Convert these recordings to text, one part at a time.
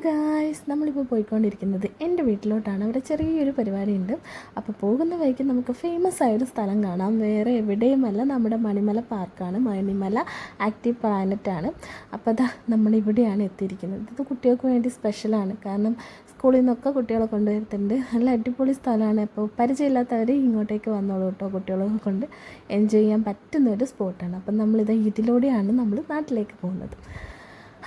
Guys, നമ്മളിപ്പോൾ പോയിക്കൊണ്ടിരിക്കുന്നത് എൻ്റെ വീട്ടിലോട്ടാണ്. അവിടെ ചെറിയൊരു പരിപാടിയുണ്ട്. അപ്പോൾ പോകുന്ന വഴിക്ക് നമുക്ക് ഫേമസ് ആയൊരു സ്ഥലം കാണാം. വേറെ എവിടെയുമല്ല, നമ്മുടെ മണിമല പാർക്കാണ്. മണിമല ആക്റ്റീവ് പ്ലാനറ്റാണ്. അപ്പോൾ അതാ നമ്മളിവിടെയാണ് എത്തിയിരിക്കുന്നത്. ഇത് കുട്ടികൾക്ക് വേണ്ടി സ്പെഷ്യലാണ്. കാരണം സ്കൂളിൽ നിന്നൊക്കെ കുട്ടികളെ കൊണ്ടുവരുത്തുന്നുണ്ട്. നല്ല അടിപൊളി സ്ഥലമാണ്. അപ്പോൾ പരിചയമില്ലാത്തവർ ഇങ്ങോട്ടേക്ക് വന്നോളൂ കേട്ടോ. കുട്ടികളെ കൊണ്ട് എൻജോയ് ചെയ്യാൻ പറ്റുന്നൊരു സ്പോട്ടാണ്. അപ്പം നമ്മളിത് ഇതിലൂടെയാണ് നമ്മൾ നാട്ടിലേക്ക് പോകുന്നത്.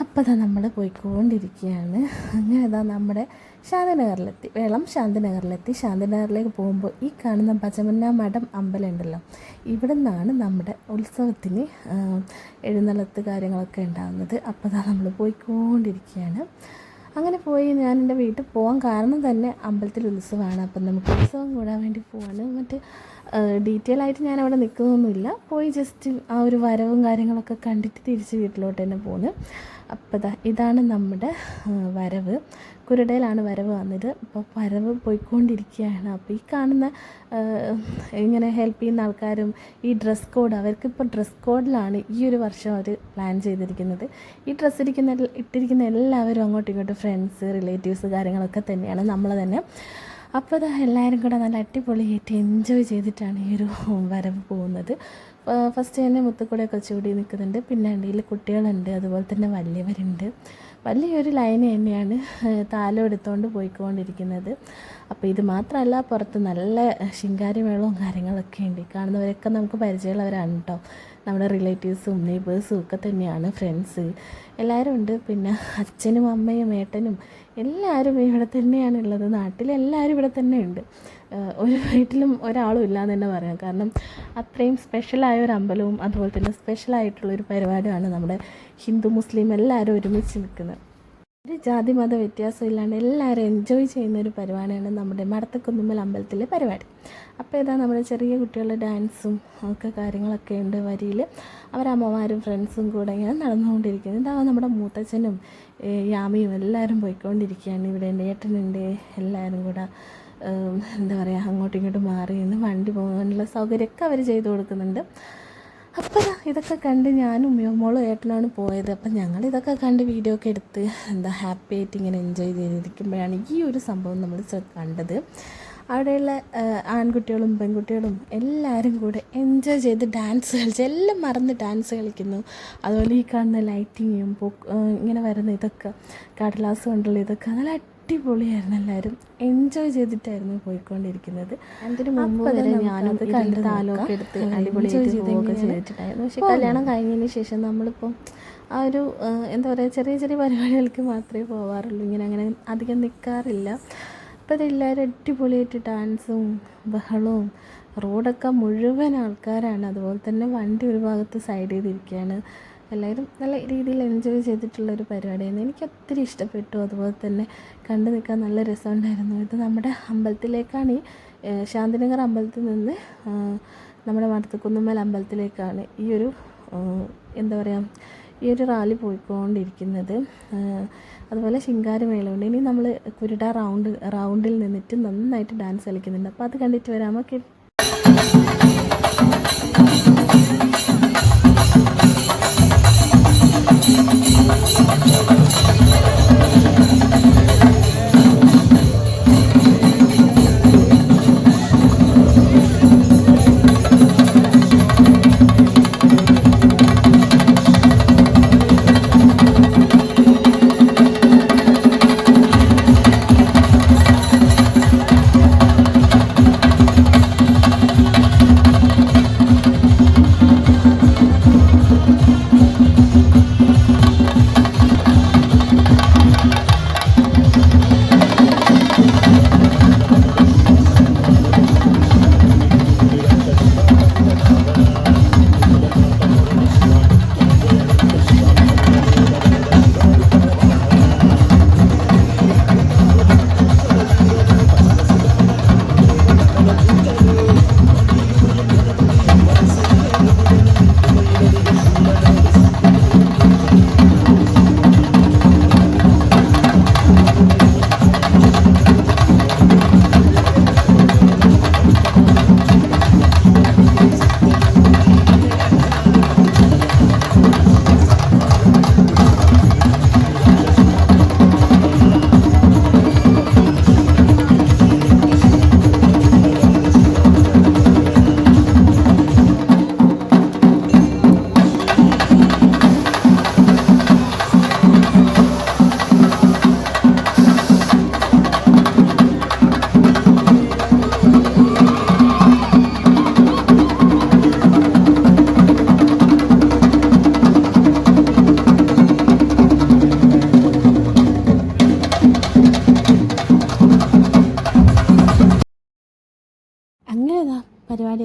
അപ്പോൾ അതാ നമ്മൾ പോയിക്കൊണ്ടിരിക്കുകയാണ്. അങ്ങനെ ഇതാ നമ്മുടെ ശാന്തിനഗറിലെത്തി. ശാന്തിനഗറിലെത്തി. ശാന്തിനഗറിലേക്ക് പോകുമ്പോൾ ഈ കാണുന്ന ഭജമന്ന മഠം അമ്പലം ഉണ്ടല്ലോ, ഇവിടെ നിന്നാണ് നമ്മുടെ ഉത്സവത്തിന് എഴുന്നള്ളത്ത് കാര്യങ്ങളൊക്കെ ഉണ്ടാകുന്നത്. അപ്പോൾ അതാ നമ്മൾ പോയിക്കൊണ്ടിരിക്കുകയാണ്. അങ്ങനെ പോയി ഞാൻ എൻ്റെ വീട്ടിൽ പോകാൻ കാരണം തന്നെ അമ്പലത്തിൽ ഉത്സവമാണ്. അപ്പം നമുക്ക് ഉത്സവം കൂടാൻ വേണ്ടി പോവാണ്. മറ്റ് ഡീറ്റെയിൽ ആയിട്ട് ഞാൻ അവിടെ നിൽക്കുന്നൊന്നുമില്ല. പോയി ജസ്റ്റ് ആ ഒരു വരവും കാര്യങ്ങളൊക്കെ കണ്ടിട്ട് തിരിച്ച് വീട്ടിലോട്ട് തന്നെ പോകുന്നു. അപ്പോൾ ഇതാണ് നമ്മുടെ വരവ്. കുരുടയിലാണ് വരവ് വന്നത്. അപ്പോൾ വരവ് പോയിക്കൊണ്ടിരിക്കുകയാണ്. അപ്പോൾ ഈ കാണുന്ന ഇങ്ങനെ ഹെൽപ്പ് ചെയ്യുന്ന ആൾക്കാരും ഈ ഡ്രസ് കോഡ്, അവർക്കിപ്പോൾ ഡ്രസ് കോഡിലാണ് ഈ ഒരു വർഷം അവർ പ്ലാൻ ചെയ്തിരിക്കുന്നത്. ഈ ഡ്രസ്സ് ഇട്ടിരിക്കുന്ന എല്ലാവരും അങ്ങോട്ടും ഇങ്ങോട്ടും ഫ്രണ്ട്സ്, റിലേറ്റീവ്സ് കാര്യങ്ങളൊക്കെ തന്നെയാണ്, നമ്മൾ തന്നെ. അപ്പോൾ എല്ലാവരും കൂടെ നല്ല അടിപൊളിയായിട്ട് എൻജോയ് ചെയ്തിട്ടാണ് ഈ ഒരു വരവ് പോകുന്നത്. ഫസ്റ്റ് തന്നെ മുത്തുക്കൂടെയൊക്കെ ചൂടി നിൽക്കുന്നുണ്ട്. പിന്നെ അടിയിൽ കുട്ടികളുണ്ട്, അതുപോലെ തന്നെ വലിയവരുണ്ട്. വലിയൊരു ലൈൻ തന്നെയാണ് താലം എടുത്തുകൊണ്ട് പോയിക്കൊണ്ടിരിക്കുന്നത്. അപ്പോൾ ഇത് മാത്രമല്ല, പുറത്ത് നല്ല ശിങ്കാരിമേളവും കാര്യങ്ങളൊക്കെ ഉണ്ട്. കാണുന്നവരൊക്കെ നമുക്ക് പരിചയമുള്ളവരാണ് കേട്ടോ. നമ്മുടെ റിലേറ്റീവ്സും നെയ്ബേഴ്സും ഒക്കെ തന്നെയാണ്, ഫ്രണ്ട്സ് എല്ലാവരും ഉണ്ട്. പിന്നെ അച്ഛനും അമ്മയും ഏട്ടനും എല്ലാവരും ഇവിടെ തന്നെയാണ് ഉള്ളത്. നാട്ടിലെല്ലാവരും ഇവിടെ തന്നെ ഉണ്ട്. ഒരു വീട്ടിലും ഒരാളും ഇല്ലയെന്ന് തന്നെ പറയാം. കാരണം അത്രയും സ്പെഷ്യലായ ഒരു അമ്പലവും അതുപോലെ തന്നെ സ്പെഷ്യലായിട്ടുള്ളൊരു പരിപാടിയാണ്. നമ്മുടെ ഹിന്ദു മുസ്ലിം എല്ലാവരും ഒരുമിച്ച് നിൽക്കുന്നത്. ഒരു ജാതി മത വ്യത്യാസം ഇല്ലാണ്ട് എല്ലാവരും എൻജോയ് ചെയ്യുന്നൊരു പരിപാടിയാണ് നമ്മുടെ മടത്തക്കുന്നുമ്മൽ അമ്പലത്തിലെ പരിപാടി. അപ്പോൾ ഇതാ നമ്മുടെ ചെറിയ കുട്ടികളുടെ ഡാൻസും ഒക്കെ കാര്യങ്ങളൊക്കെ ഉണ്ട് വരിയിൽ. അവരമ്മമാരും ഫ്രണ്ട്സും കൂടെ ഇങ്ങനെ നടന്നുകൊണ്ടിരിക്കുന്നത്. ഇതാ നമ്മുടെ മൂത്തച്ഛനും യാമിയും എല്ലാവരും പോയിക്കൊണ്ടിരിക്കുകയാണ്. ഇവിടെ എൻ്റെ ഏട്ടനുണ്ട്. എല്ലാവരും കൂടെ എന്താ പറയുക, അങ്ങോട്ടും ഇങ്ങോട്ടും മാറി നിന്ന് വണ്ടി പോകാനുള്ള സൗകര്യമൊക്കെ അവർ ചെയ്തു കൊടുക്കുന്നുണ്ട്. അപ്പോൾ ഇതൊക്കെ കണ്ട് ഞാനും മോളും ഏട്ടനാണ് പോയത്. അപ്പം ഞങ്ങളിതൊക്കെ കണ്ട് വീഡിയോ ഒക്കെ എടുത്ത് ഹാപ്പി ആയിട്ട് ഇങ്ങനെ എൻജോയ് ചെയ്തിരിക്കുമ്പോഴാണ് ഈ ഒരു സംഭവം നമ്മൾ കണ്ടത്. അവിടെയുള്ള ആൺകുട്ടികളും പെൺകുട്ടികളും എല്ലാവരും കൂടെ എൻജോയ് ചെയ്ത് ഡാൻസ് കളിച്ച് എല്ലാം മറന്ന് ഡാൻസ് കളിക്കുന്നു. അതുപോലെ ഈ കാണുന്ന ലൈറ്റിങ്ങും ഇങ്ങനെ വരുന്ന ഇതൊക്കെ കടലാസ് കൊണ്ടുള്ള ഇതൊക്കെ നല്ല അടിപൊളിയായിരുന്നു. എല്ലാവരും എൻജോയ് ചെയ്തിട്ടായിരുന്നു പോയിക്കൊണ്ടിരിക്കുന്നത്. അതിന് മുമ്പ് വരെ ഞാനത് കണ്ട് താലമൊക്കെ എടുത്ത് അടിപൊളിയായിട്ട് ചെയ്തിട്ടുണ്ടായിരുന്നു. പക്ഷേ കല്യാണം കഴിഞ്ഞതിന് ശേഷം നമ്മളിപ്പം ആ ഒരു എന്താ പറയുക, ചെറിയ ചെറിയ പരിപാടികൾക്ക് മാത്രമേ പോകാറുള്ളൂ. അങ്ങനെ അധികം നിൽക്കാറില്ല. അപ്പോൾ ഇതെല്ലാവരും അടിപൊളിയായിട്ട് ഡാൻസും ബഹളവും, റോഡൊക്കെ മുഴുവൻ ആൾക്കാരാണ്. അതുപോലെ തന്നെ വണ്ടി ഒരു ഭാഗത്ത് സൈഡ് ചെയ്തിരിക്കുകയാണ്. എല്ലാവരും നല്ല രീതിയിൽ എൻജോയ് ചെയ്തിട്ടുള്ളൊരു പരിപാടിയായിരുന്നു. എനിക്ക് ഒത്തിരി ഇഷ്ടപ്പെട്ടു. അതുപോലെ തന്നെ കണ്ടു നിൽക്കാൻ നല്ല രസമുണ്ടായിരുന്നു. ഇത് നമ്മുടെ അമ്പലത്തിലേക്കാണ്, ഈ ശാന്തിനഗർ അമ്പലത്തിൽ നിന്ന് നമ്മുടെ മടത്തക്കുന്നുമ്മൽ അമ്പലത്തിലേക്കാണ് ഈ ഒരു എന്താ പറയുക, ഈ ഒരു റാലി പോയിക്കൊണ്ടിരിക്കുന്നത്. അതുപോലെ ശിങ്കാരമേളമുണ്ട്. ഇനി നമ്മൾ കുരുട റൗണ്ടിൽ നിന്നിട്ട് നന്നായിട്ട് ഡാൻസ് കളിക്കുന്നുണ്ട്. അപ്പോൾ അത് കണ്ടിട്ട് വരാമോ?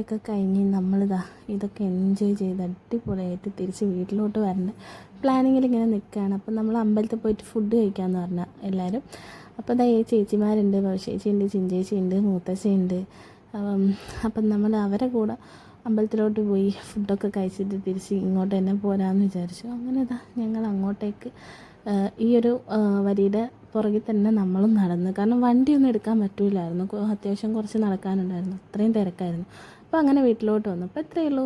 പണിയൊക്കെ കഴിഞ്ഞ് നമ്മളിതാ ഇതൊക്കെ എൻജോയ് ചെയ്ത് അടിപൊളിയായിട്ട് തിരിച്ച് വീട്ടിലോട്ട് വരേണ്ട പ്ലാനിങ്ങിൽ ഇങ്ങനെ നിൽക്കുകയാണ്. അപ്പം നമ്മൾ അമ്പലത്തിൽ പോയിട്ട് ഫുഡ് കഴിക്കാമെന്ന് പറഞ്ഞാൽ എല്ലാവരും. അപ്പോൾ ഇതാ ഈ ചേച്ചിമാരുണ്ട്, ചേച്ചിയുണ്ട്, ചിഞ്ചേച്ചിയുണ്ട്, മൂത്തശ്ശിയുണ്ട്. അപ്പം നമ്മൾ അവരെ കൂടെ അമ്പലത്തിലോട്ട് പോയി ഫുഡൊക്കെ കഴിച്ചിട്ട് തിരിച്ച് ഇങ്ങോട്ട് തന്നെ പോരാമെന്ന് വിചാരിച്ചു. അങ്ങനെ ഇതാ ഞങ്ങൾ അങ്ങോട്ടേക്ക് ഈ ഒരു വരിയുടെ പുറകിൽ തന്നെ നമ്മളും നടന്നു. കാരണം വണ്ടിയൊന്നും എടുക്കാൻ പറ്റില്ലായിരുന്നു, അത്യാവശ്യം കുറച്ച് നടക്കാനുണ്ടായിരുന്നു, അത്രയും തിരക്കായിരുന്നു. അപ്പോൾ അങ്ങനെ വീട്ടിലോട്ട് വന്നു. അപ്പോൾ ഇത്രയേ ഉള്ളൂ.